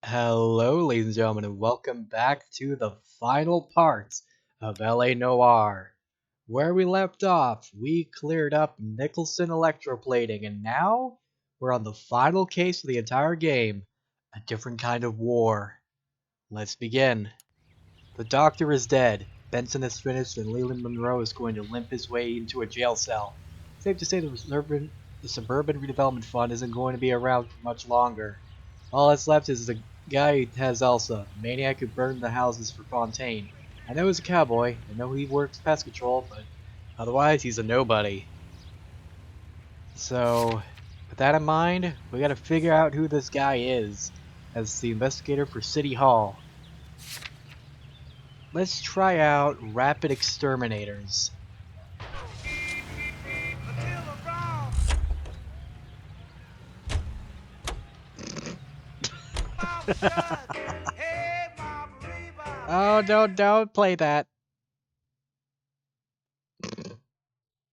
Hello, ladies and gentlemen, and welcome back to the final part of LA Noire. Where we left off, we cleared up Nicholson electroplating, and now we're on the final case of the entire game, a different kind of war. Let's begin. The doctor is dead, Benson is finished, and Leland Monroe is going to limp his way into a jail cell. Safe to say the Suburban Redevelopment Fund isn't going to be around for much longer. All that's left is the guy who has Elsa, the maniac who burned the houses for Fontaine. I know he's a cowboy, I know he works pest control, but otherwise he's a nobody. So, with that in mind, we gotta figure out who this guy is as the investigator for City Hall. Let's try out Rapid Exterminators. Oh, don't play that.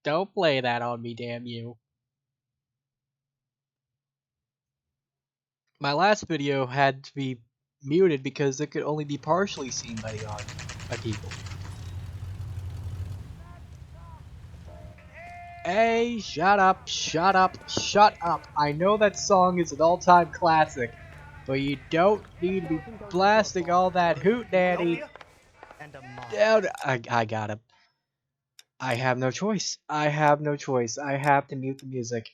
Don't play that on me, damn you. My last video had to be muted because it could only be partially seen by people. Hey, shut up, shut up, shut up. I know that song is an all-time classic, but you don't need to be blasting all that hootenanny. Down. I got him. I have no choice. I have no choice. I have to mute the music.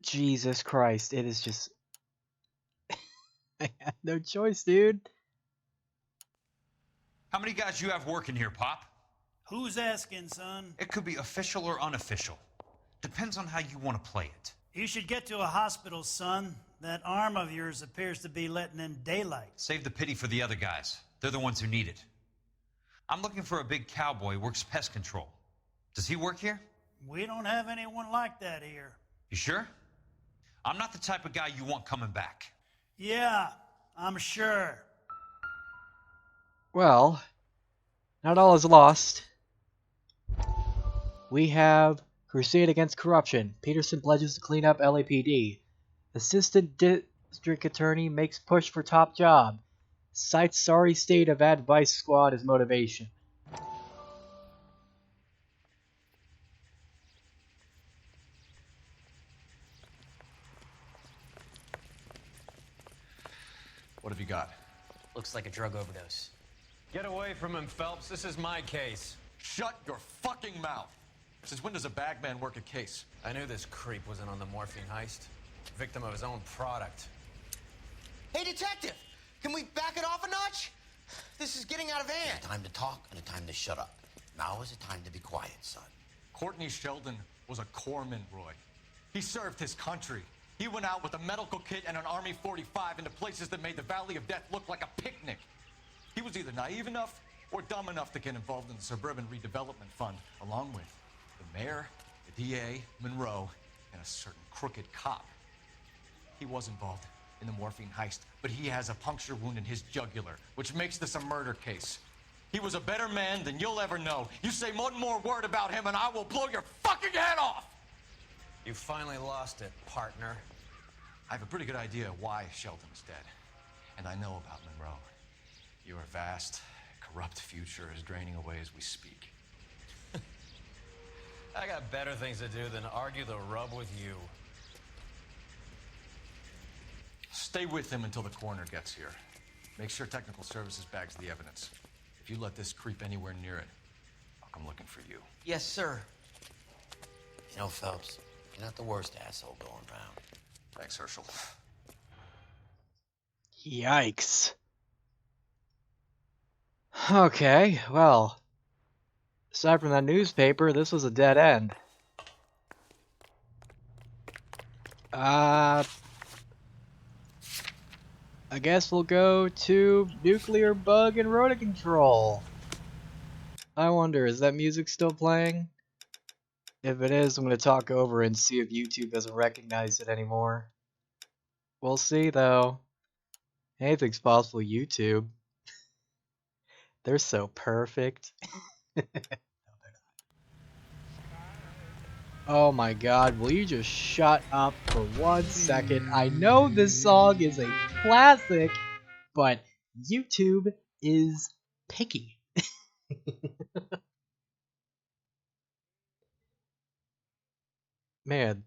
Jesus Christ, it is just... I have no choice, dude. How many guys you have working here, Pop? Who's asking, son? It could be official or unofficial. Depends on how you want to play it. You should get to a hospital, son. That arm of yours appears to be letting in daylight. Save the pity for the other guys. They're the ones who need it. I'm looking for a big cowboy who works pest control. Does he work here? We don't have anyone like that here. You sure? I'm not the type of guy you want coming back. Yeah, I'm sure. Well, not all is lost. We have Crusade Against Corruption. Peterson pledges to clean up LAPD. Assistant District Attorney makes push for top job. Cites sorry state of advice squad as motivation. What have you got? Looks like a drug overdose. Get away from him, Phelps. This is my case. Shut your fucking mouth. Since when does a bagman work a case? I knew this creep wasn't on the morphine heist. Victim of his own product. Hey, detective! Can we back it off a notch? This is getting out of hand. A time to talk and a time to shut up. Now is the time to be quiet, son. Courtney Sheldon was a corpsman, Roy. He served his country. He went out with a medical kit and an Army 45 into places that made the Valley of Death look like a picnic. He was either naive enough or dumb enough to get involved in the Suburban Redevelopment Fund, along with the mayor, the DA, Monroe, and a certain crooked cop. He was involved in the morphine heist, but he has a puncture wound in his jugular, which makes this a murder case. He was a better man than you'll ever know. You say one more word about him and I will blow your fucking head off! You finally lost it, partner. I have a pretty good idea why Sheldon is dead. And I know about Monroe. Your vast, corrupt future is draining away as we speak. I got better things to do than argue the rub with you. Stay with him until the coroner gets here. Make sure technical services bags the evidence. If you let this creep anywhere near it, I'll come looking for you. Yes, sir. You know, Phelps, you're not the worst asshole going around. Thanks, Herschel. Yikes. Okay, well, aside from that newspaper, this was a dead end. I guess we'll go to nuclear bug and rodent control. I wonder, is that music still playing? If it is, I'm going to talk over and see if YouTube doesn't recognize it anymore. We'll see, though. Anything's possible, YouTube. They're so perfect. No, they're not. Oh my god, will you just shut up for 1 second? I know this song is a classic, but YouTube is picky. Man.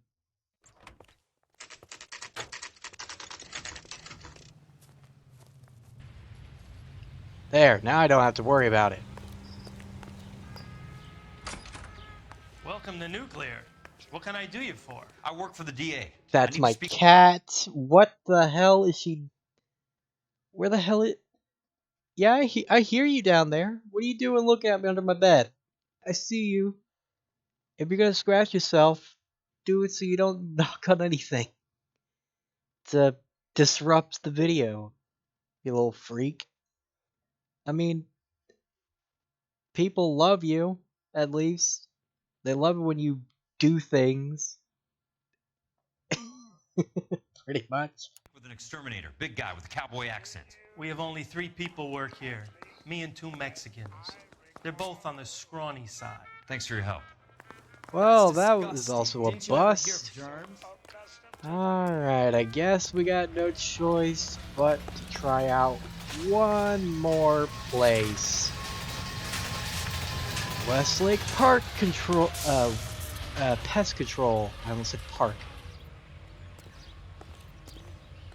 There, now I don't have to worry about it. Welcome to Nuclear. What can I do you for? I work for the DA. That's my cat. What the hell is she? Where the hell is? Yeah, I hear you down there. What are you doing looking at me under my bed? I see you. If you're gonna scratch yourself, do it so you don't knock on anything to disrupt the video, you little freak. I mean, people love you, at least. They love it when you do things. Pretty much. With an exterminator, big guy with a cowboy accent. We have only 3 people work here. Me and 2 Mexicans. They're both on the scrawny side. Thanks for your help. Well, that was also a bust. Alright, I guess we got no choice but to try out one more place. Westlake Park Control, Pest Control. I almost said park.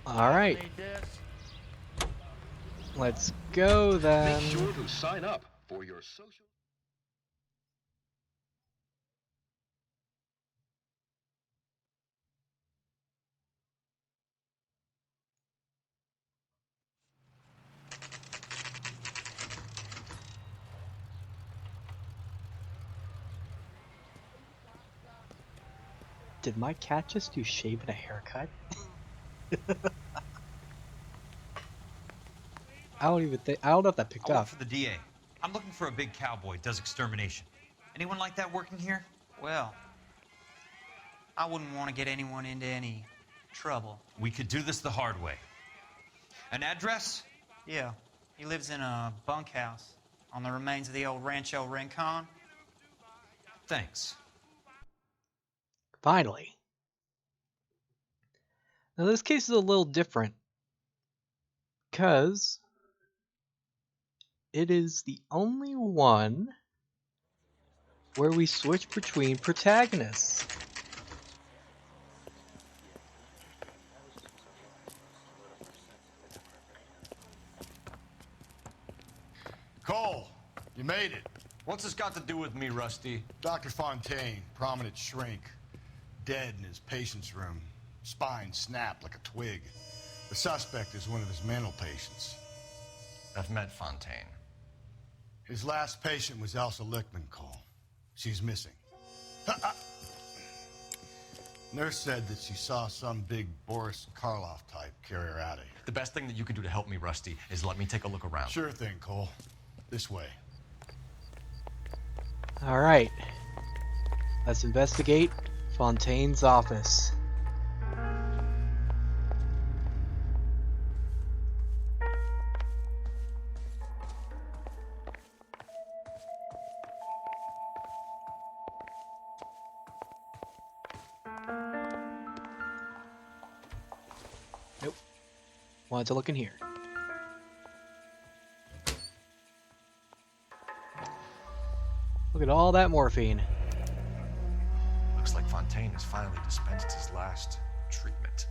Alright. Let's go then. Make sure to sign up for your social. Did my cat just do shaving a haircut? I don't know if that picked I work up. for the DA. I'm looking for a big cowboy, does extermination. Anyone like that working here? Well, I wouldn't want to get anyone into any trouble. We could do this the hard way. An address? Yeah, he lives in a bunkhouse on the remains of the old Rancho Rincon. Thanks. Finally. Now this case is a little different, because it is the only one where we switch between protagonists. Cole, you made it. What's this got to do with me, Rusty? Dr. Fontaine, prominent shrink, dead in his patient's room, spine snapped like a twig. The suspect is one of his mental patients. I've met Fontaine. His last patient was Elsa Lichtman, Cole. She's missing. Nurse said that she saw some big Boris Karloff type carry her out of here. The best thing that you can do to help me, Rusty, is let me take a look around. Sure thing, Cole. This way. Alright. Let's investigate Fontaine's office. Nope. Wanted to look in here. Look at all that morphine. Looks like Fontaine has finally dispensed his last treatment.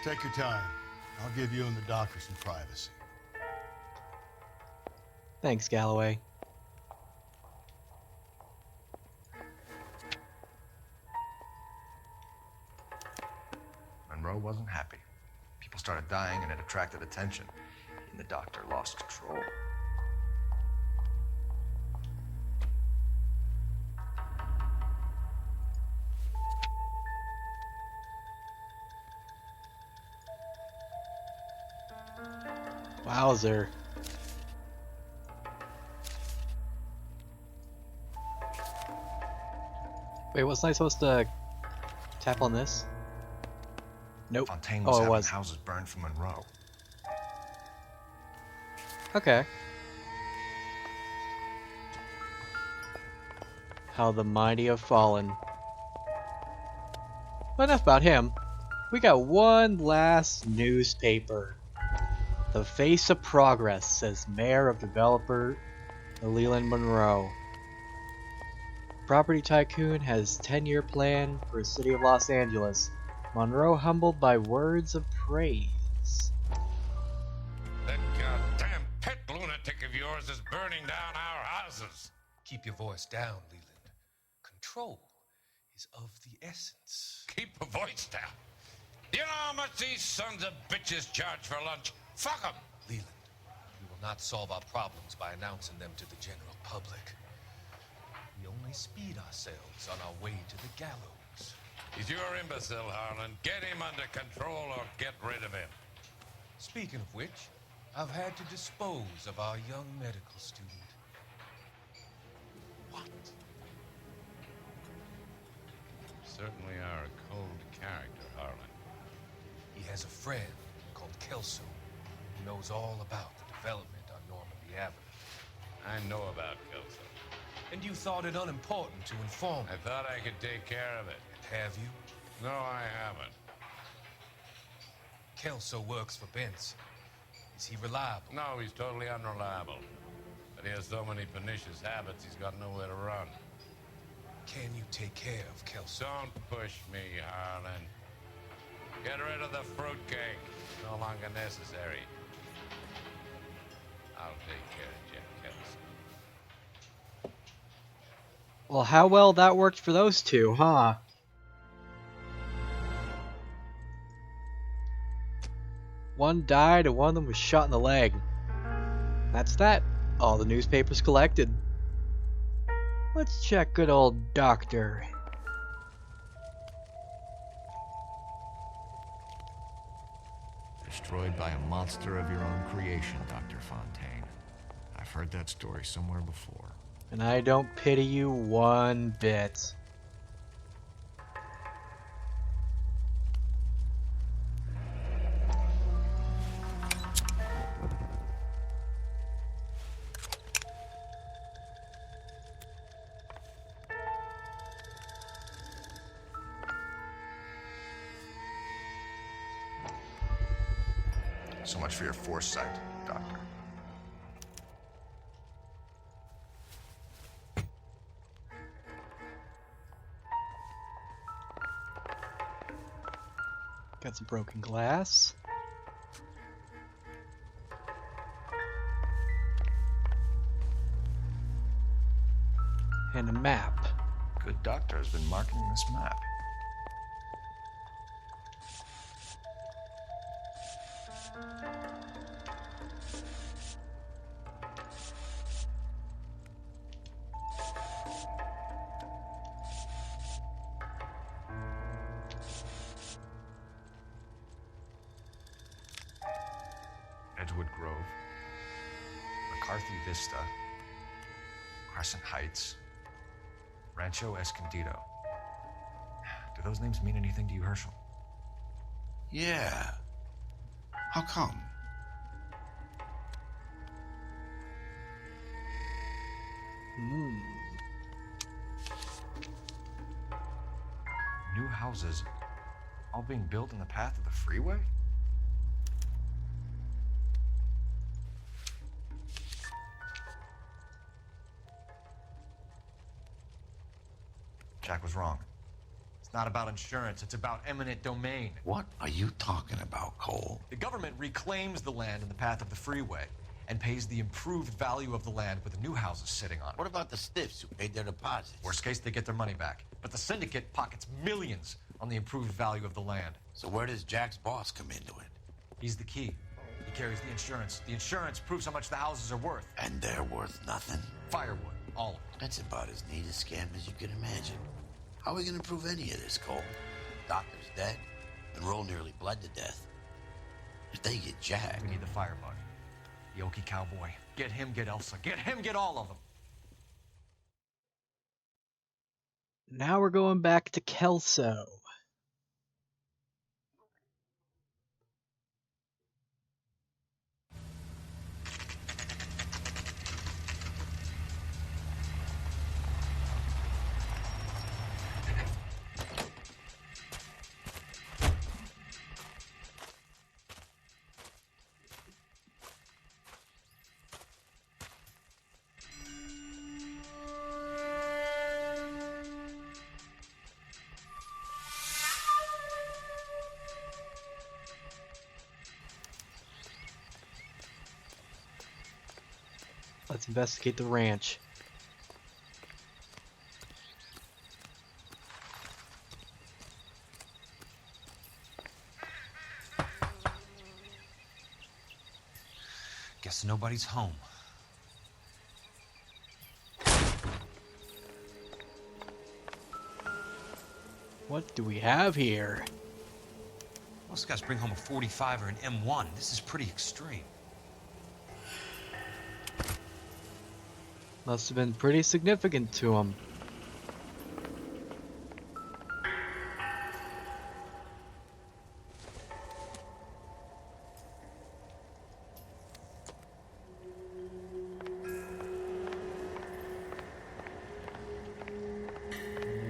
Take your time. I'll give you and the doctor some privacy. Thanks, Galloway. Monroe wasn't happy. People started dying and it attracted attention. And the doctor lost control. Wowzer. Wait, wasn't I supposed to tap on this? Nope. Fontaine was Oh, it having was. houses burned for Monroe. Okay. How the mighty have fallen. But enough about him. We got one last newspaper. The face of progress, says mayor of developer Leland Monroe. Property tycoon has 10-year plan for the city of Los Angeles. Monroe humbled by words of praise. That goddamn pet lunatic of yours is burning down our houses. Keep your voice down, Leland. Control is of the essence. Keep your voice down. You know how much these sons of bitches charge for lunch? Fuck them. Leland, we will not solve our problems by announcing them to the general public. We only speed ourselves on our way to the gallows. He's your imbecile, Harlan. Get him under control or get rid of him. Speaking of which, I've had to dispose of our young medical student. What? Certainly are a cold character, Harlan. He has a friend called Kelso who knows all about the development on Normandy Avenue. I know about Kelso. And you thought it unimportant to inform I him. thought I could take care of it. Have you? No, I haven't. Kelso works for Benson. Is he reliable? No, he's totally unreliable. But he has so many pernicious habits, he's got nowhere to run. Can you take care of Kelso? Don't push me, Harlan. Get rid of the fruitcake. It's no longer necessary. I'll take care of Jack Kelso. Well, how well that worked for those two, huh? One died and one of them was shot in the leg. That's that. All the newspapers collected. Let's check good old Doctor. Destroyed by a monster of your own creation, Dr. Fontaine. I've heard that story somewhere before. And I don't pity you one bit. So much for your foresight, Doctor. Got some broken glass. And a map. Good doctor has been marking this map. Edgewood Grove, McCarthy Vista, Crescent Heights, Rancho Escondido. Do those names mean anything to you, Herschel? Yeah. How come? New houses all being built in the path of the freeway? Jack was wrong. It's not about insurance, it's about eminent domain. What are you talking about, Cole? The government reclaims the land in the path of the freeway and pays the improved value of the land with the new houses sitting on it. What about the stiffs who paid their deposits? Worst case, they get their money back. But the syndicate pockets millions on the improved value of the land. So where does Jack's boss come into it? He's the key. He carries the insurance. The insurance proves how much the houses are worth. And they're worth nothing? Firewood, all of it. That's about as neat a scam as you can imagine. How are we gonna prove any of this, Cole? Doctor's dead. Monroe nearly bled to death. If they get Jack... We need the firebug. The Okie cowboy. Get him, get Elsa. Get him, get all of them. Now we're going back to Kelso. Let's investigate the ranch. Guess nobody's home. What do we have here? Most guys bring home a 45 or an M1. This is pretty extreme. Must have been pretty significant to him.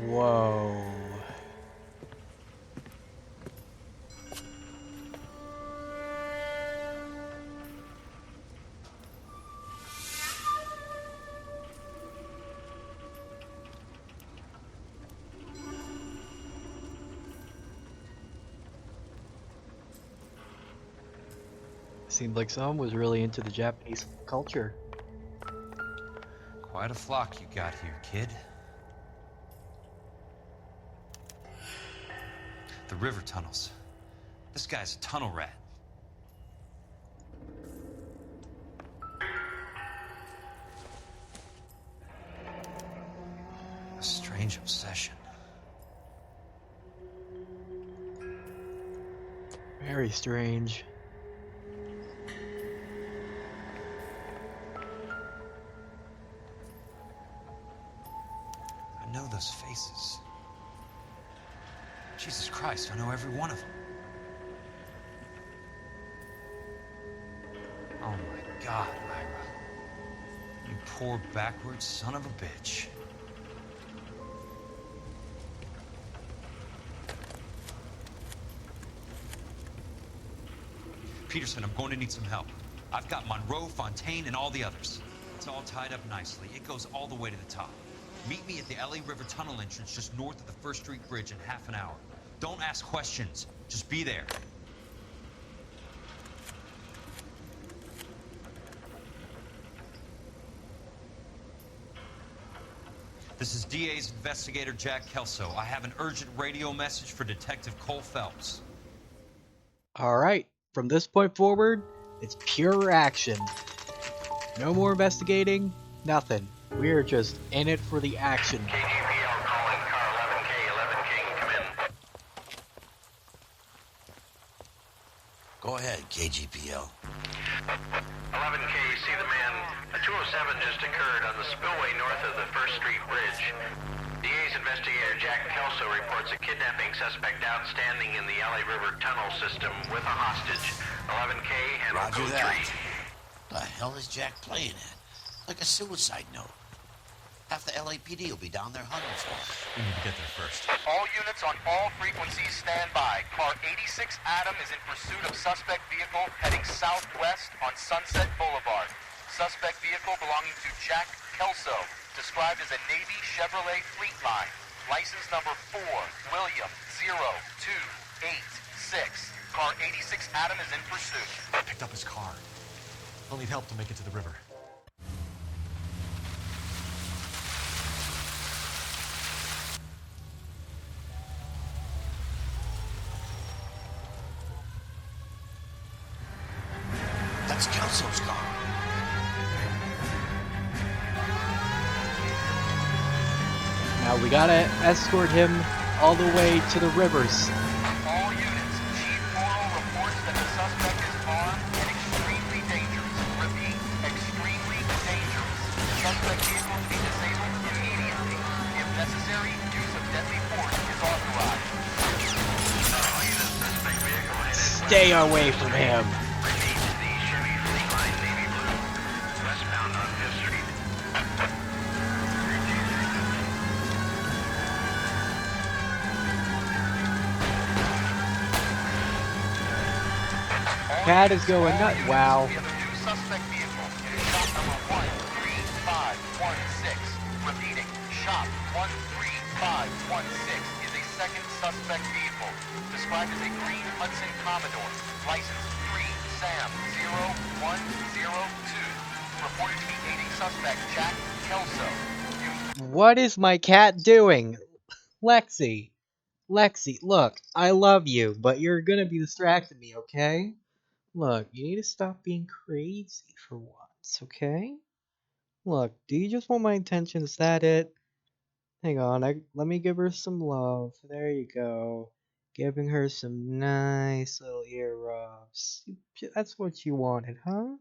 Whoa. Seemed like someone was really into the Japanese culture. Quite a flock you got here, kid. The river tunnels. This guy's a tunnel rat. A strange obsession. Very strange. I know those faces. Jesus Christ, I know every one of them. Oh my God, Ira. You poor backwards son of a bitch. Peterson, I'm going to need some help. I've got Monroe, Fontaine, and all the others. It's all tied up nicely. It goes all the way to the top. Meet me at the LA River Tunnel entrance just north of the First Street Bridge in half an hour. Don't ask questions. Just be there. This is DA's investigator Jack Kelso. I have an urgent radio message for Detective Cole Phelps. Alright, from this point forward, it's pure action. No more investigating, nothing. We're just in it for the action. KGPL calling car 11K, 11 King, come in. Go ahead, KGPL. 11K, see the man. A 207 just occurred on the spillway north of the First Street Bridge. DA's investigator Jack Kelso reports a kidnapping suspect outstanding in the LA River tunnel system with a hostage. 11K, handle Roger code that. 3. The hell is Jack playing at? Like a suicide note. Half the LAPD will be down there hunting for him. We need to get there first. All units on all frequencies stand by. Car 86 Adam is in pursuit of suspect vehicle heading southwest on Sunset Boulevard. Suspect vehicle belonging to Jack Kelso, described as a Navy Chevrolet Fleetline. License number 4, William 0286. Car 86 Adam is in pursuit. I picked up his car. He'll need help to make it to the river. That's Kelso's car. Now we gotta escort him all the way to the rivers. All units, Chief Morrow reports that the suspect is armed and extremely dangerous. Repeat, extremely dangerous. Suspect vehicle to be disabled immediately. If necessary, use of deadly force is authorized. Stay away from him. Repeat, the Chevy Fleetline Navy Blue, westbound on Fifth Street. Cat is going nuts. Wow. We have a new suspect vehicle. It is shop number 13516. Repeating, shop 13516 is a second suspect vehicle, described as a green Hudson Commodore, license 3 Sam 0102, reported to be aiding suspect Jack Kelso. What is my cat doing? Lexi. Lexi, look, I love you, but you're gonna be distracting me, okay? Look, you need to stop being crazy for once, okay? Look, do you just want my attention? Is that it? Hang on, let me give her some love. There you go. Giving her some nice little ear rubs. That's what you wanted, huh?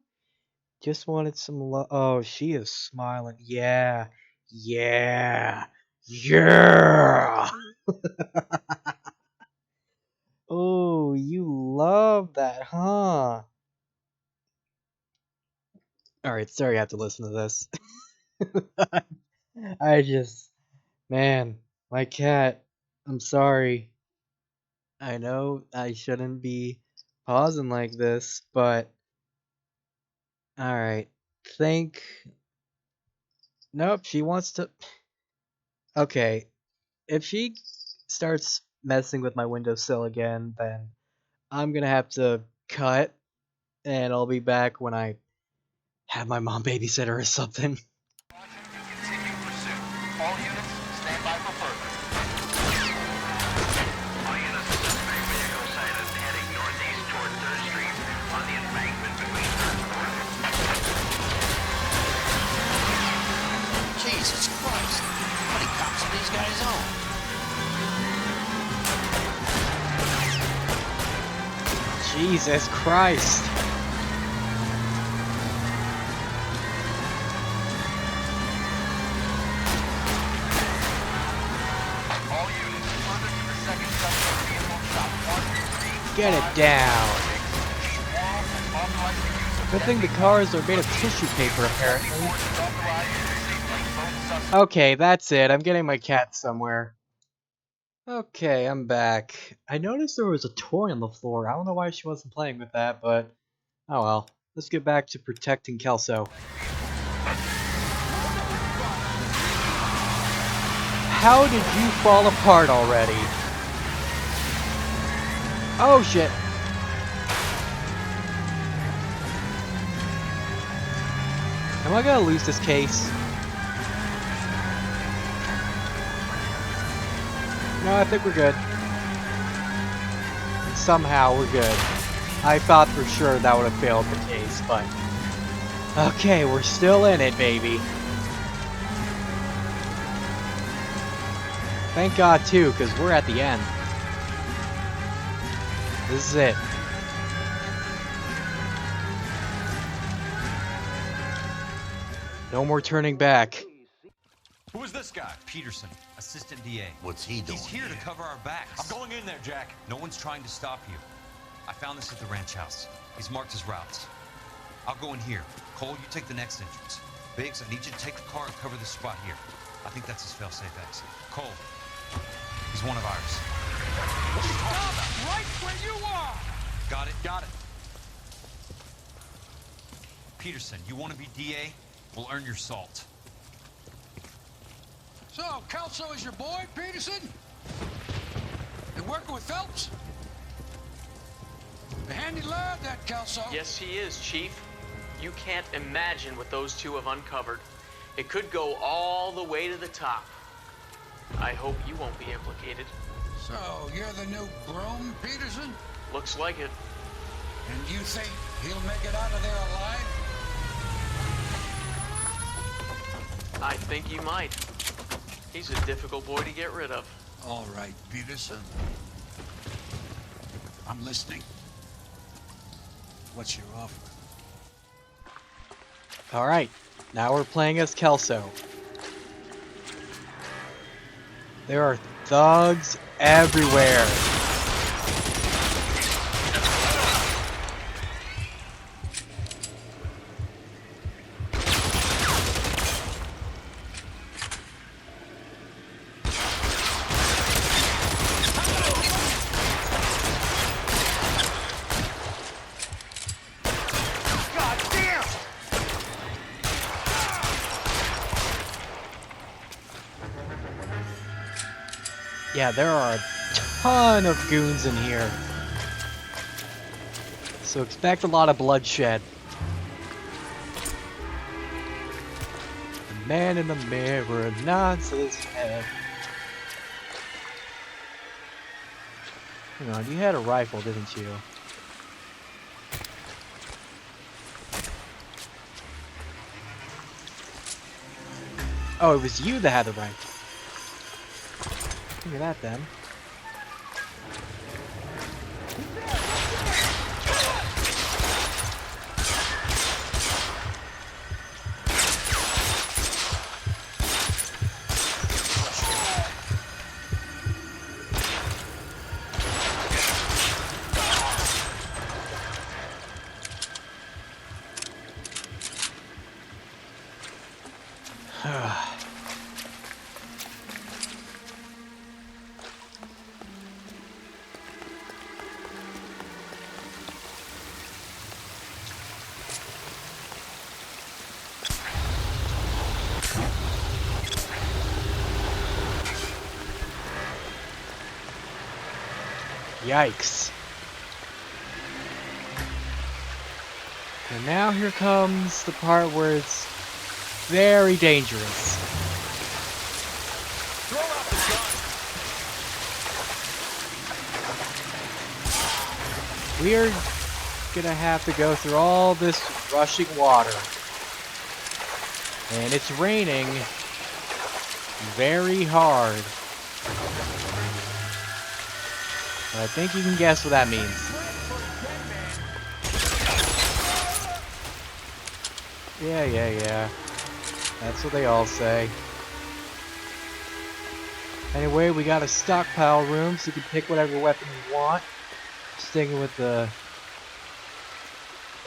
Just wanted some love. Oh, she is smiling. Yeah. Yeah. Yeah. Oh, you love that, huh? Alright, sorry I have to listen to this. I just. Man, my cat. I'm sorry. I know I shouldn't be pausing like this, but. Alright. Think. Nope, she wants to. Okay. If she starts messing with my windowsill again, then I'm gonna have to cut, and I'll be back when I have my mom babysit her or something. Continue pursuit. All units, stand by for further. All units, the suspect vehicle sighted heading northeast toward 3rd Street on the embankment between 3rd and 4th. Jesus Christ. How many cops are these guys on? Jesus Christ. All units, further to the second suspect vehicle, shop 1, 3, Get it down. Good thing the cars are made of tissue paper, apparently. Okay, that's it. I'm getting my cat somewhere. Okay, I'm back. I noticed there was a toy on the floor. I don't know why she wasn't playing with that, but oh well. Let's get back to protecting Kelso. How did you fall apart already? Oh shit. Am I gonna lose this case? No, I think we're good. Somehow we're good. I thought for sure that would have failed the case, but... Okay, we're still in it, baby. Thank God, too, because we're at the end. This is it. No more turning back. Who is this guy? Peterson, assistant DA. What's he doing? He's here to cover our backs. I'm going in there, Jack. No one's trying to stop you. I found this at the ranch house. He's marked his routes. I'll go in here. Cole, you take the next entrance. Biggs, I need you to take the car and cover this spot here. I think that's his fail-safe exit. Cole, he's one of ours. What are you talking about? Right where you are! Got it? Got it. Peterson, you want to be DA? We'll earn your salt. So, Kelso is your boy, Peterson? You working with Phelps? A handy lad, that Kelso. Yes, he is, Chief. You can't imagine what those two have uncovered. It could go all the way to the top. I hope you won't be implicated. So, you're the new groom, Peterson? Looks like it. And you think he'll make it out of there alive? I think he might. He's a difficult boy to get rid of. All right, Peterson. I'm listening. What's your offer? Alright, now we're playing as Kelso. There are thugs everywhere. Yeah, there are a ton of goons in here. So expect a lot of bloodshed. Man in the mirror nods his head. Hang on, you had a rifle, didn't you? Oh, it was you that had the rifle. Look at that then. Yikes. And now here comes the part where it's very dangerous. Throw out the gun. We are gonna have to go through all this rushing water. And it's raining very hard. I think you can guess what that means. Yeah. That's what they all say. Anyway, we got a stockpile room, so you can pick whatever weapon you want. Sticking with the...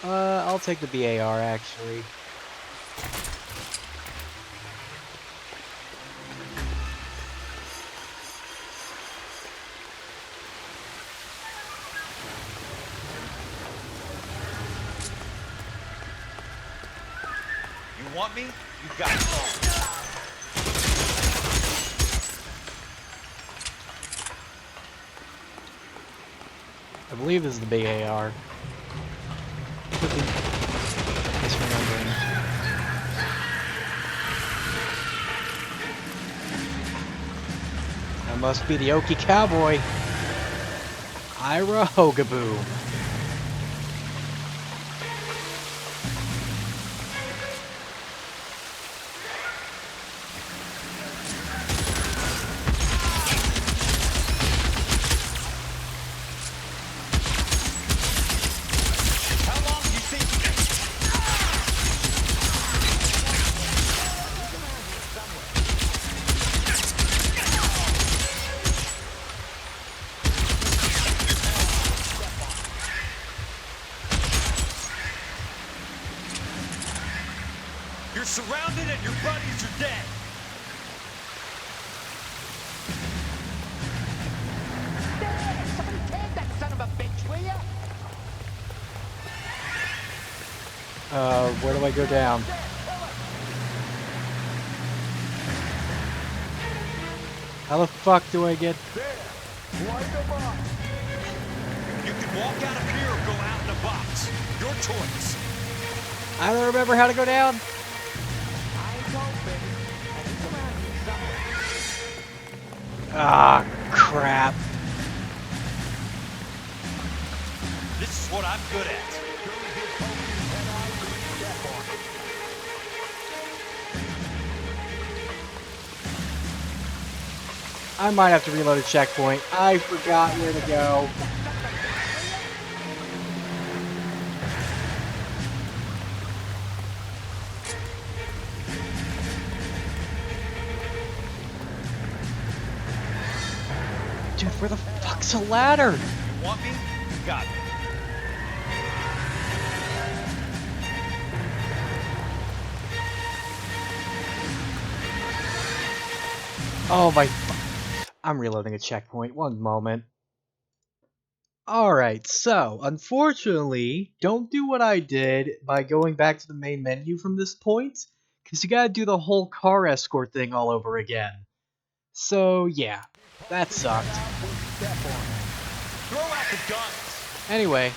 I'll take the BAR, actually. Want me? You got it. I believe this is the big AR. Could be misremembering. That must be the Okie Cowboy. Ira Hogeboom. Surrounded and your buddies are dead. Somebody take that son of a bitch, will ya? Where do I go down? How the fuck do I get... You can walk out of here or go out in a box. Your choice. I don't remember how to go down. Ah, crap. This is what I'm good at. I might have to reload a checkpoint. I forgot where to go. Dude, where the fuck's a ladder? You want me? You got it. Oh my... I'm reloading a checkpoint. One moment. Alright, so, unfortunately, don't do what I did by going back to the main menu from this point, because you gotta do the whole car escort thing all over again. So, yeah, that sucked. Throw out the guns. Anyway.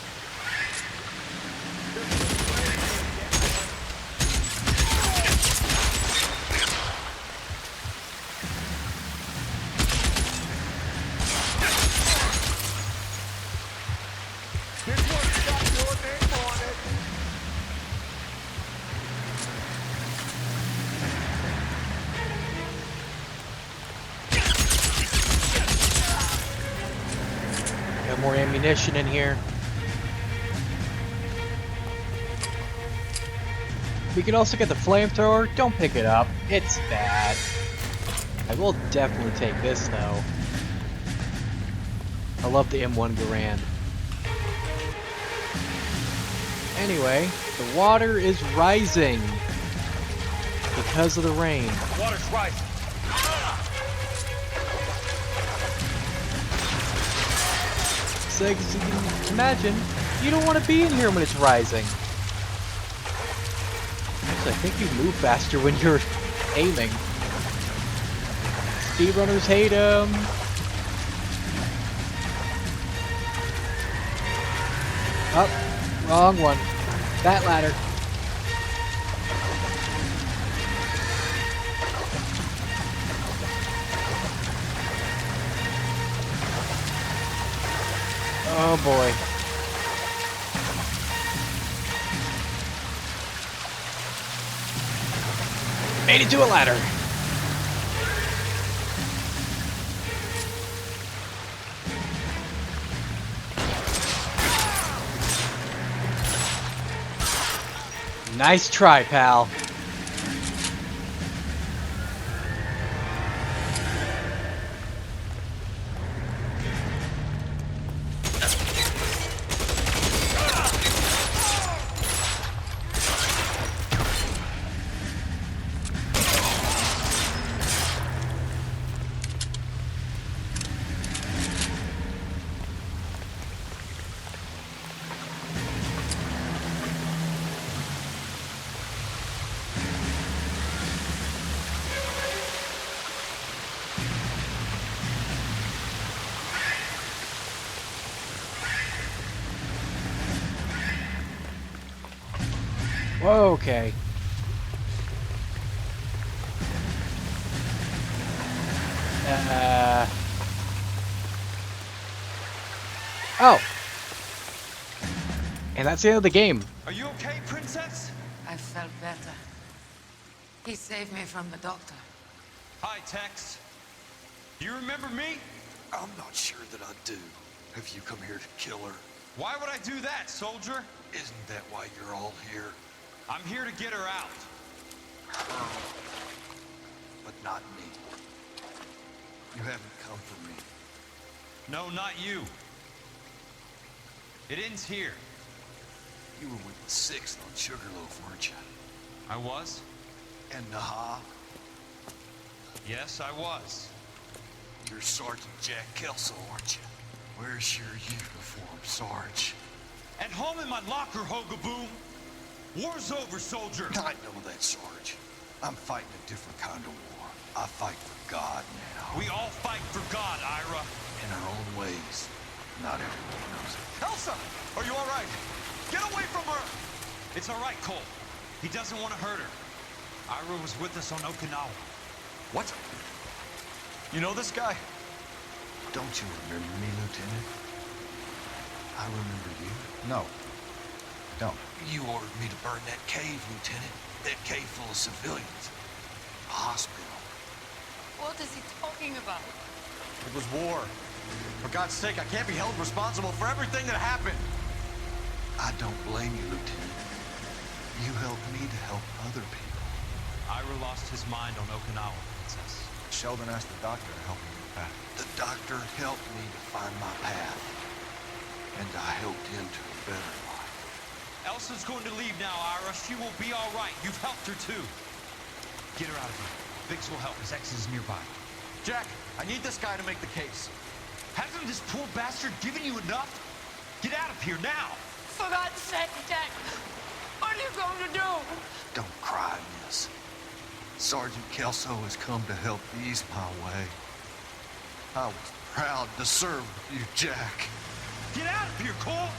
more ammunition in here. We can also get the flamethrower. Don't pick it up. It's bad. I will definitely take this though. I love the M1 Garand. Anyway, the water is rising because of the rain. Water's rising. So as you can imagine, you don't want to be in here when it's rising. Actually, I think you move faster when you're aiming. Speedrunners hate them. Oh, wrong one. That ladder. Oh boy. Made it to a ladder. Nice try, pal. Okay. Oh. And that's the end of the game. Are you okay, princess? I felt better. He saved me from the doctor. Hi, Tex. You remember me? I'm not sure that I do. Have you come here to kill her? Why would I do that, soldier? Isn't that why you're all here? I'm here to get her out. But not me. You haven't come for me. No, not you. It ends here. You were with the 6th on Sugarloaf, weren't you? I was? And Naha? Yes, I was. You're Sergeant Jack Kelso, aren't you? Where's your uniform, Sarge? At home in my locker, Hogeboom. War's over, soldier. I know that, Sarge. I'm fighting a different kind of war. I fight for God now. We all fight for God, Ira. In our own ways. Not everyone knows it. Elsa! Are you all right? Get away from her! It's all right, Cole. He doesn't want to hurt her. Ira was with us on Okinawa. What? You know this guy? Don't you remember me, Lieutenant? I remember you. No. Don't. You ordered me to burn that cave, Lieutenant. That cave full of civilians. A hospital. What is he talking about? It was war. For God's sake, I can't be held responsible for everything that happened. I don't blame you, Lieutenant. You helped me to help other people. Ira lost his mind on Okinawa, Princess. Sheldon asked the doctor to help him with that. The doctor helped me to find my path. And I helped him to a better life. Elsa's going to leave now, Ira. She will be all right. You've helped her, too. Get her out of here. Biggs will help. His ex is nearby. Jack, I need this guy to make the case. Hasn't this poor bastard given you enough? Get out of here now! For God's sake, Jack! What are you going to do? Don't cry, miss. Sergeant Kelso has come to help ease my way. I was proud to serve with you, Jack. Get out of here, Cole!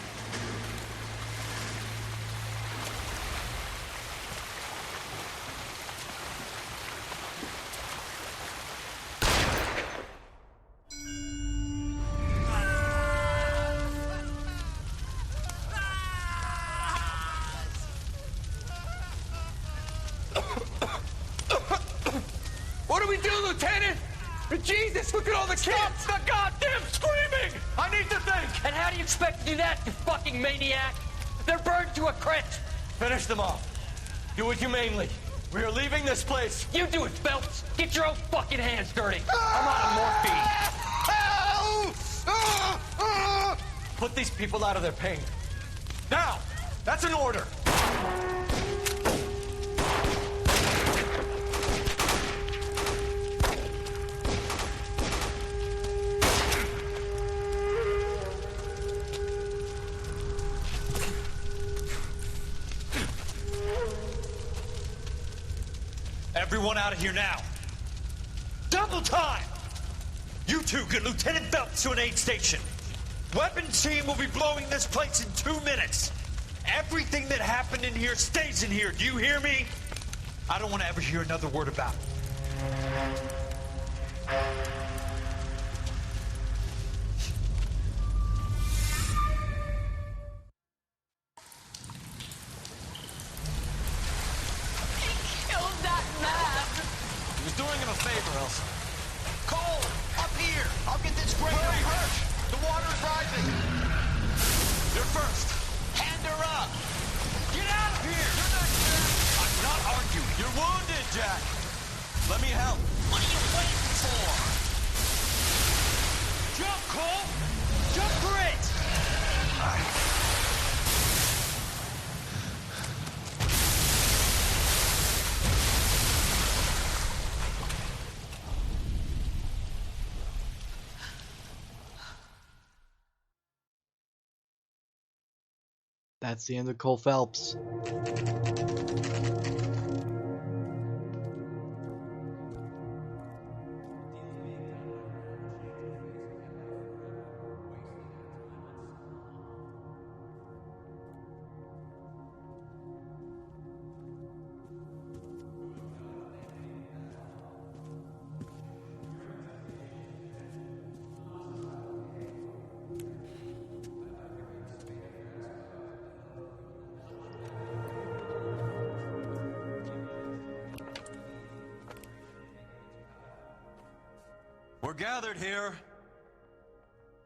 What do we do, Lieutenant? Jesus, look at all the kids! Stop the goddamn screaming! I need to think! And how do you expect to do that, you fucking maniac? They're burned to a crisp! Finish them off. Do it humanely. We are leaving this place. You do it, Phelps! Get your own fucking hands dirty! I'm out of morphine! Put these people out of their pain. Now! That's an order! Everyone out of here now. Double time! You two get Lieutenant Phelps to an aid station. Weapons team will be blowing this place in 2 minutes. Everything that happened in here stays in here. Do you hear me? I don't want to ever hear another word about it. He was doing him a favor, Elsa. Cole, up here. I'll get this grader hurt. The water's rising. You're first. Hand her up. Get out of here! You're not Jack! I'm not arguing. You're wounded, Jack. Let me help. What are you waiting for? Jump, Cole! Jump for it! That's the end of Cole Phelps. We're gathered here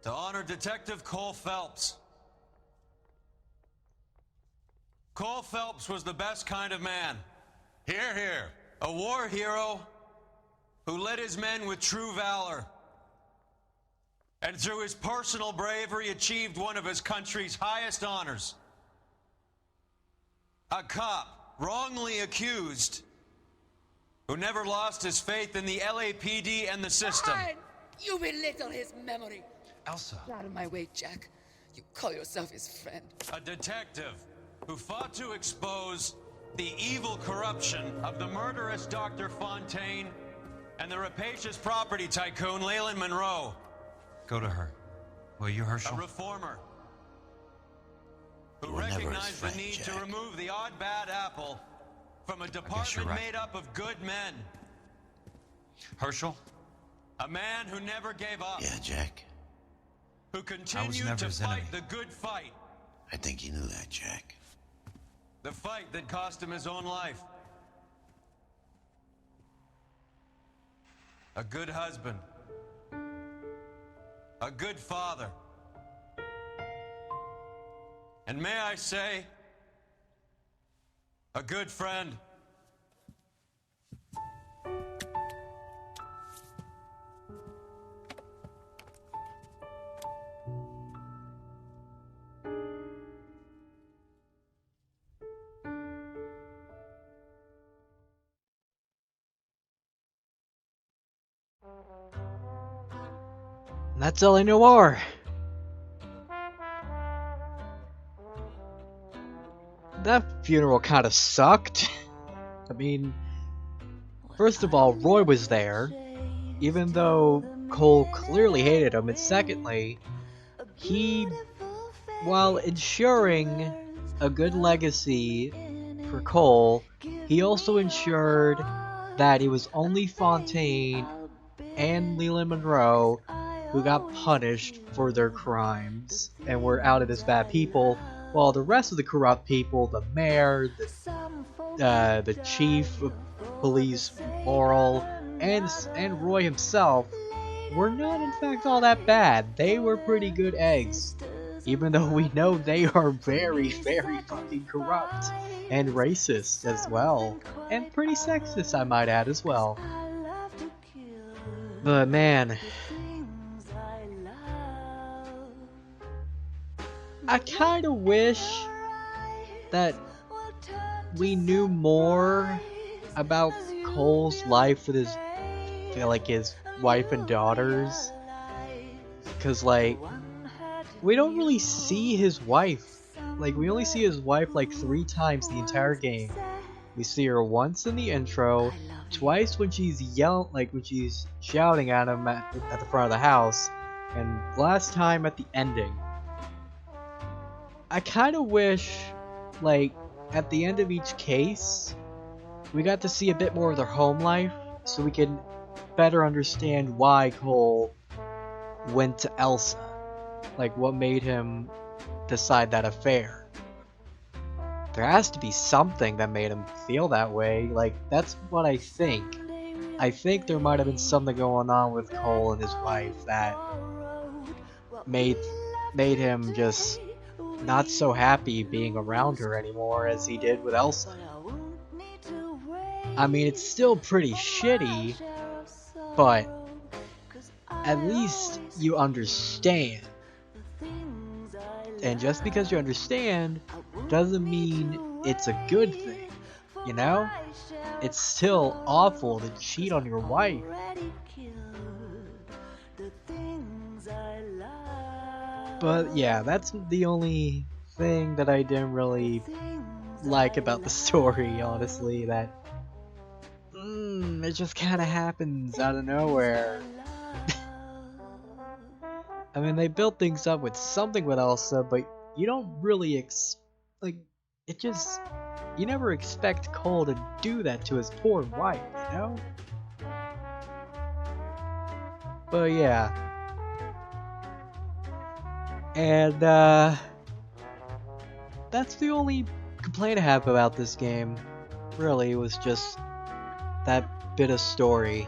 to honor Detective Cole Phelps. Cole Phelps was the best kind of man. Hear, hear. A war hero who led his men with true valor. And through his personal bravery achieved one of his country's highest honors. A cop wrongly accused who never lost his faith in the LAPD and the system. Fine. You belittle his memory. Elsa. Get out of my way, Jack. You call yourself his friend. A detective who fought to expose the evil corruption of the murderous Dr. Fontaine and the rapacious property tycoon Leland Monroe. Go to her. Will you, Herschel? A reformer who recognized the need to remove the odd bad apple from a department made up of good men. Herschel? A man who never gave up. Yeah, Jack. Who continued to fight the good fight. I think you knew that, Jack. The fight that cost him his own life. A good husband. A good father. And may I say, a good friend. And that's LA Noire. That funeral kind of sucked. I mean, first of all, Roy was there, even though Cole clearly hated him, and secondly, he, while ensuring a good legacy for Cole, he also ensured that it was only Fontaine and Leland Monroe who got punished for their crimes and were outed as bad people, while the rest of the corrupt people, the mayor, the chief of police, Moral, and Roy himself were not in fact all that bad. They were pretty good eggs. Even though we know they are very, very fucking corrupt and racist as well. And pretty sexist, I might add, as well. But man, I kind of wish that we knew more about Cole's life with his wife and daughters. Cause we don't really see his wife. We only see his wife 3 times the entire game. We see her once in the intro, twice when she's when she's shouting at him at the front of the house, and last time at the ending. I kind of wish, at the end of each case, we got to see a bit more of their home life, so we can better understand why Cole went to Elsa. What made him decide that affair. There has to be something that made him feel that way. That's what I think. I think there might have been something going on with Cole and his wife that made him just not so happy being around her anymore as he did with Elsa. I mean, it's still pretty shitty, but at least you understand. And just because you understand doesn't mean it's a good thing, you know? It's still awful to cheat on your wife. But yeah, that's the only thing that I didn't really like about the story, honestly, that it just kind of happens out of nowhere. I mean, they built things up with something with Elsa, but you don't really you never expect Cole to do that to his poor wife, you know? But yeah. And, that's the only complaint I have about this game. Really, was just that bit of story.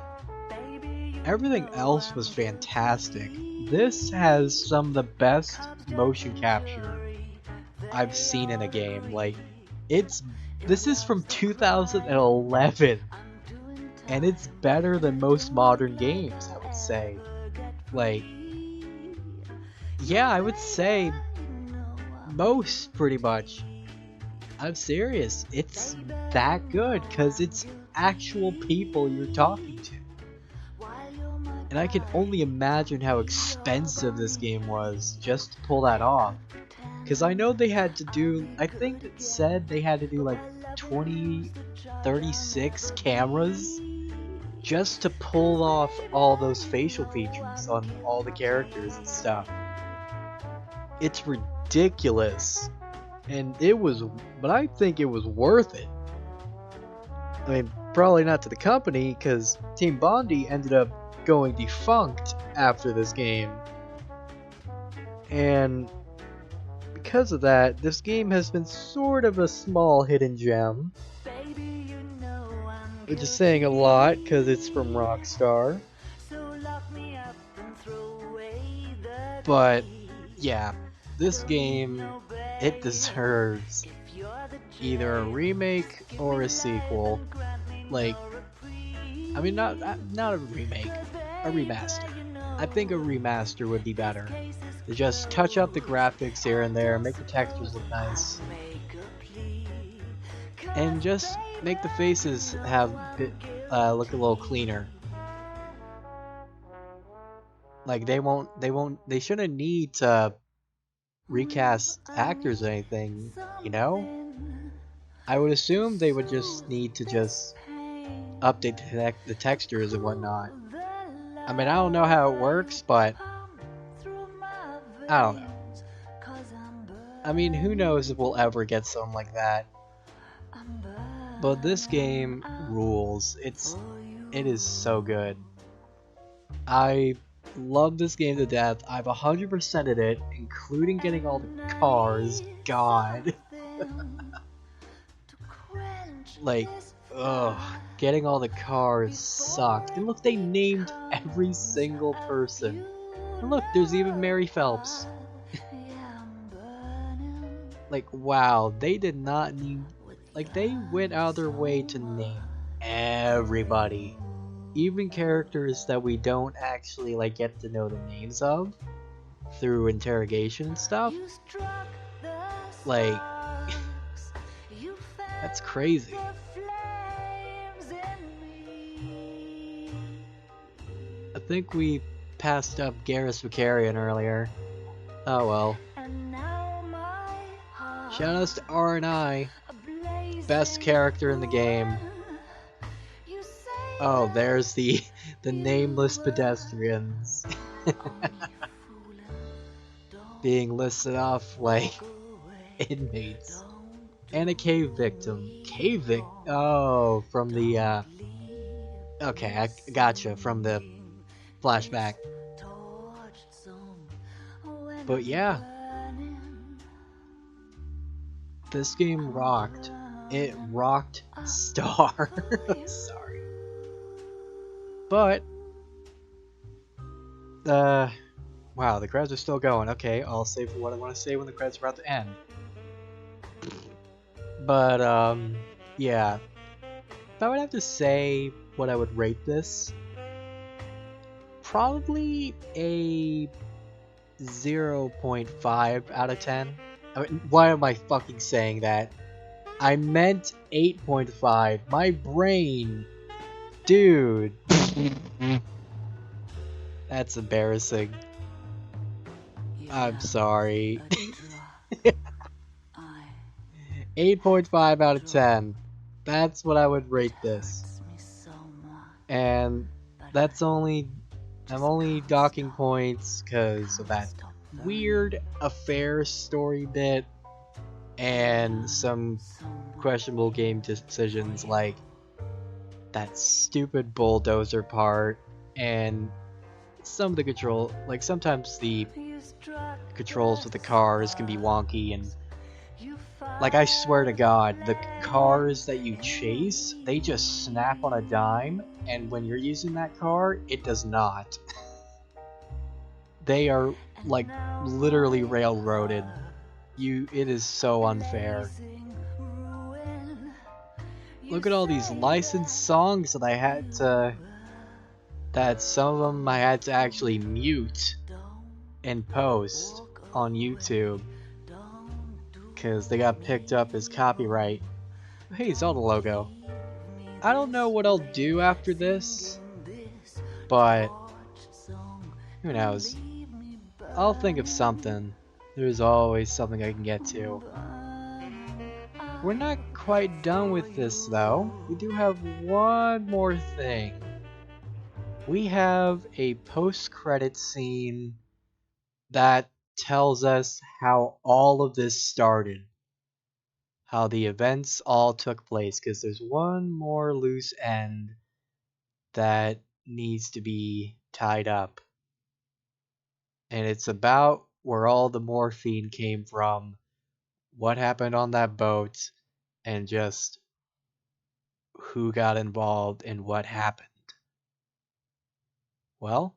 Everything else was fantastic. This has some of the best motion capture I've seen in a game. This is from 2011, and it's better than most modern games, I would say. Yeah, I would say most, pretty much. I'm serious. It's that good, because it's actual people you're talking to. And I can only imagine how expensive this game was just to pull that off. Because I know they had to do, I think it said they had to do 36 cameras just to pull off all those facial features on all the characters and stuff. It's ridiculous. And but I think it was worth it. I mean, probably not to the company, because Team Bondi ended up going defunct after this game. And because of that, this game has been sort of a small hidden gem. Which is saying a lot, because it's from Rockstar. But, yeah, this game, it deserves either a remake or a sequel. I mean, not a remake, a remaster. I think a remaster would be better. To just touch up the graphics here and there, make the textures look nice, and just make the faces look a little cleaner. They shouldn't need to recast actors or anything, you know? I would assume they would just need to update the textures and whatnot. I mean, I don't know how it works, but I don't know. I mean, who knows if we'll ever get something like that. But this game rules. It is so good. I love this game to death. I've 100%ed it, including getting all the cars. God. Ugh. getting all the cars sucked. And look, they named every single person. And look, there's even Mary Phelps. Like, wow, they did not need... Like, they went out of their way to name everybody. Even characters that we don't actually, like, get to know the names of through interrogation and stuff. Like, that's crazy. I think we passed up Garrus Vicarian earlier. Oh well. Shout outs to R&I. Best character in the game. Oh, there's the nameless pedestrians. Being listed off like inmates. And a cave victim. Oh, from the, okay, I gotcha, from the flashback. But yeah. This game rocked. It rocked Star. Sorry. But, wow, the credits are still going. Okay, I'll save for what I want to say when the credits are about to end. But, yeah. If I would have to say what I would rate this, probably a 0.5 out of 10. I mean, why am I fucking saying that? I meant 8.5. My brain. Dude. That's embarrassing. I'm sorry. 8.5 out of 10. That's what I would rate this. And that's only... I'm only docking points because of that weird affair story bit and some questionable game decisions like that stupid bulldozer part and some of the control, like sometimes the controls with the cars can be wonky, and like I swear to God, the cars that you chase, they just snap on a dime, and when you're using that car, it does not. They are like literally railroaded. It is so unfair. Look at all these licensed songs that I had to, that some of them I had to actually mute and post on YouTube because they got picked up as copyright. Hey, Zelda logo. I don't know what I'll do after this, but who knows? I'll think of something. There's always something I can get to. We're not quite done with this though. We do have one more thing. We have a post-credit scene that tells us how all of this started. How the events all took place, because there's one more loose end that needs to be tied up. And it's about where all the morphine came from, what happened on that boat, and just who got involved and what happened. Well,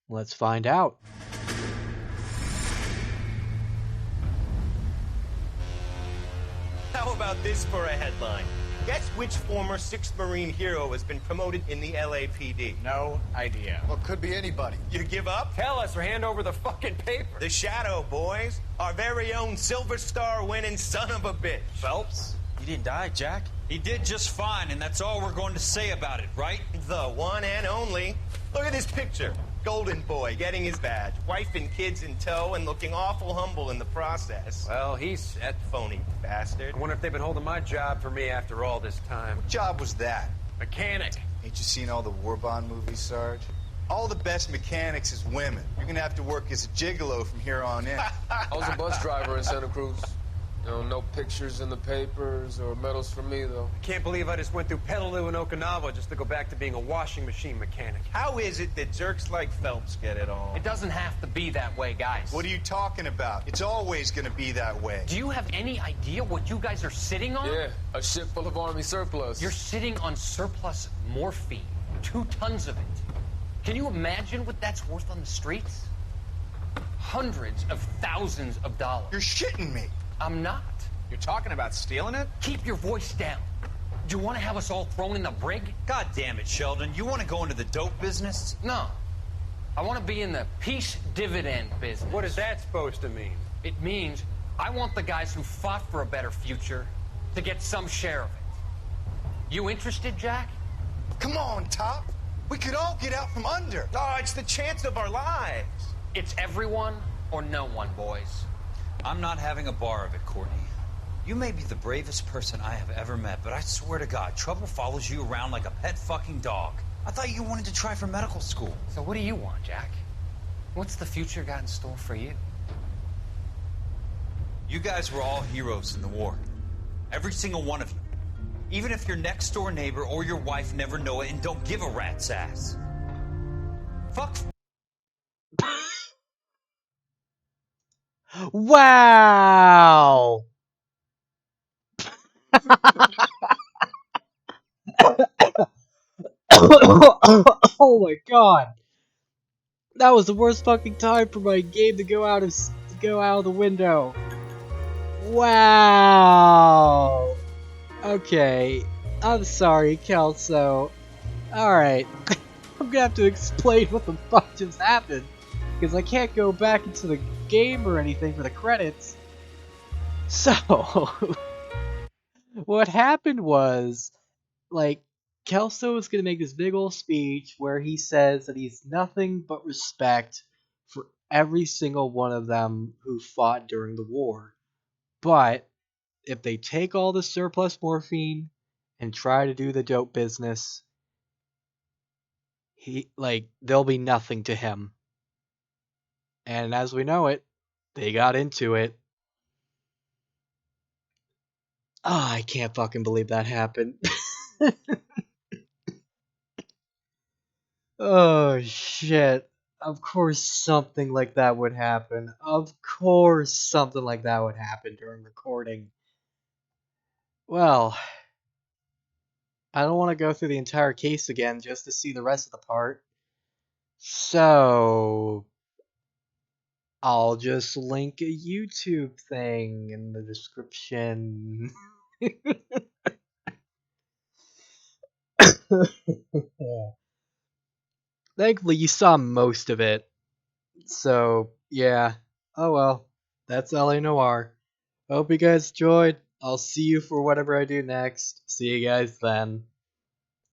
let's find out. How about this for a headline? Guess which former 6th Marine hero has been promoted in the LAPD? No idea. Well, could be anybody. You give up? Tell us or hand over the fucking paper. The Shadow, boys. Our very own Silver Star winning son of a bitch. Phelps? He didn't die, Jack. He did just fine, and that's all we're going to say about it, right? The one and only. Look at this picture. Golden boy getting his badge, wife and kids in tow, and looking awful humble in the process. Well, he's set. Phony bastard. I wonder if they've been holding my job for me after all this time. What job was that? Mechanic. Ain't you seen all the war bond movies, Sarge? All the best mechanics is women. You're gonna have to work as a gigolo from here on in. I was a bus driver in Santa Cruz. No pictures in the papers or medals for me, though. I can't believe I just went through Petaloo and Okinawa just to go back to being a washing machine mechanic. How is it that jerks like Phelps get it all? It doesn't have to be that way, guys. What are you talking about? It's always gonna be that way. Do you have any idea what you guys are sitting on? Yeah, a ship full of Army surplus. You're sitting on surplus morphine. 2 tons of it. Can you imagine what that's worth on the streets? Hundreds of thousands of dollars. You're shitting me. I'm not. You're talking about stealing it? Keep your voice down. Do you want to have us all thrown in the brig? God damn it, Sheldon. You want to go into the dope business? No. I want to be in the peace dividend business. What is that supposed to mean? It means I want the guys who fought for a better future to get some share of it. You interested, Jack? Come on, Top. We could all get out from under. Oh, it's the chance of our lives. It's everyone or no one, boys. I'm not having a bar of it, Courtney. You may be the bravest person I have ever met, but I swear to God, trouble follows you around like a pet fucking dog. I thought you wanted to try for medical school. So what do you want, Jack? What's the future got in store for you? You guys were all heroes in the war. Every single one of you. Even if your next door neighbor or your wife never know it and don't give a rat's ass. Fuck. Wow! Oh my god! That was the worst fucking time for my game to go out of the window. Wow! Okay, I'm sorry, Kelso. Alright, I'm gonna have to explain what the fuck just happened, because I can't go back into the game or anything for the credits. So, what happened was, like, Kelso is gonna make this big old speech where he says that he's nothing but respect for every single one of them who fought during the war. But if they take all the surplus morphine and try to do the dope business, there'll be nothing to him. And as we know it, they got into it. Ah, I can't fucking believe that happened. Oh shit. Of course something like that would happen. Of course something like that would happen during recording. Well, I don't want to go through the entire case again just to see the rest of the part. So, I'll just link a YouTube thing in the description. Thankfully, you saw most of it. So, yeah. Oh well. That's LA Noire. Hope you guys enjoyed. I'll see you for whatever I do next. See you guys then.